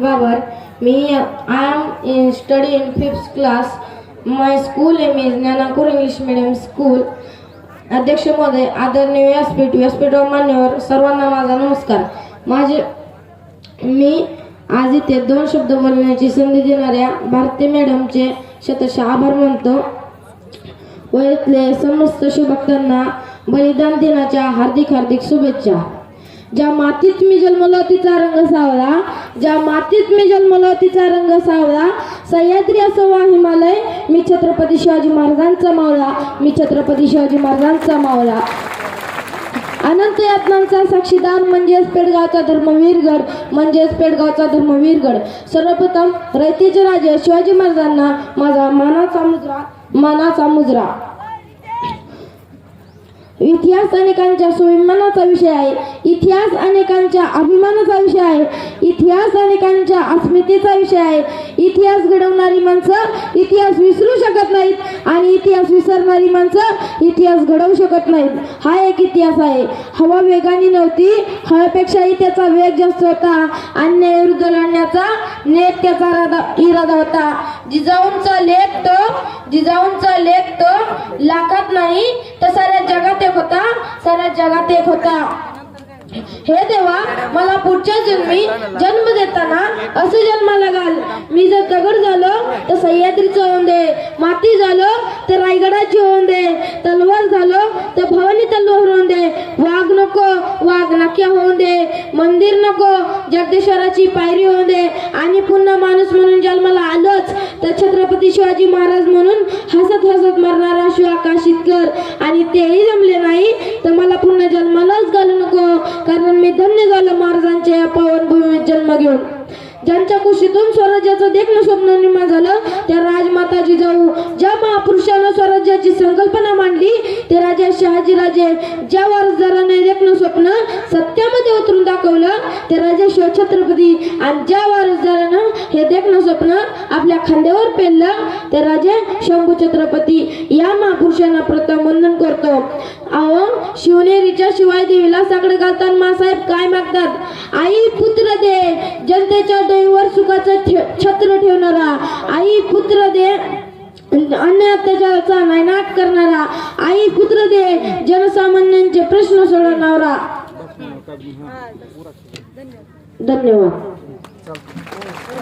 Babar, I am study in 5th class. My school name is Nanakur English Medium School. अध्यक्ष महोदय, आदरणीय व्यासपीठ मान्यवर सर्वांना माझा नमस्कार. मी आज इथे 2 शब्द बोलण्याची संधी देणाऱ्या भारती मॅडमचे शतशः आभार मानतो. वयातले समस्त शुभभक्तांना बलिदान दिनाच्या हार्दिक शुभेच्छा. ज्या मातीत मी जन्मलो तिचा रंग सावळा, ज्या मातीत मी जन्मलो तिचा रंग सावळा, सह्याद्री असो वा हिमालय, मी छत्रपती शिवाजी महाराजांचा मावळा, मी छत्रपती शिवाजी महाराजांचा मावळा. अनंत यातनांचा साक्षीदार म्हणजेच पेडगावचा धर्मवीरगड, म्हणजेच पेडगावचा धर्मवीरगड. सर्वप्रथम रयतेचे राजे शिवाजी महाराजांना माझा मानाचा मुजरा. इतिहास अनेकांच्या स्वाभिमानाचा विषय आहे, इतिहास अनेकांच्या अभिमानाचा विषय आहे, इतिहास अनेकांच्या अस्मितेचा विषय आहे. इतिहास घडवणारी माणसं इतिहास विसरू शकत नाहीत आणि इतिहास विसरणारी माणसं इतिहास घडवू शकत नाहीत. हा एक इतिहास आहे. हवा वेगाने नव्हती, हवेपेक्षाही त्याचा वेग जास्त होता. अन्यायाविरुद्ध लढण्याचा नेट त्याचा इरादा होता. जिजाऊंचा लेख तो लाखात नाही तर साऱ्या जगात होता, साऱ्या जगात एक होता. हे देवा, मला पुढच्या जन्मी जन्म देताना असे जन्माला घाल. मी जर दगड झालो तर सह्याद्रीचं होऊन दे, माती झालो तर रायगडाची होऊन दे, तलवार झालो तर भवानी तलवार होऊन दे, वाघ नको वाघ नक्या होऊन दे, मंदिर नको जगदेश्वराची पायरी होऊन दे, आणि पुन्हा माणूस म्हणून जन्माला आलोच तर छत्रपती शिवाजी महाराज म्हणून हसत मरणारा शिवाकाशित कर. आणि तेही जमले नाही तर मला पुन्हा जन्मालाच घालू नको, कारण मी धन्य झालो महाराजांच्या या पावन भूमीत जन्म घेऊन. ज्यांच्या कुशीतून स्वराज्याचं देखणं स्वप्न निर्माण झालं त्या राजमाता जिजाऊ, ज्या महापुरुषानं स्वराज्याची संकल्पना मांडली ते राजा शहाजीराजे, ज्या वारसदाराने देखणं स्वप्न सत्यामध्ये उतरून दाखवलं ते राजा शिवछत्रपती, आणि ज्या वारसदारानं हे देखणं स्वप्न आपल्या खांद्यावर पेललं ते राजे शंभू छत्रपती. या महापुरुषांना प्रथम वंदन करतो. शिवनेरीच्या शिवाय देवीला साकडे घालताना मासाहेब काय मागतात? आई पुत्र दे, जनतेच्या डोईवर सुखाचं छत्र ठेवणारा. आई पुत्र दे, अन्य अत्याचाराचा नायनाट करणारा. आई पुत्र दे, जनसामान्यांचे प्रश्न सोडवणारा. धन्यवाद.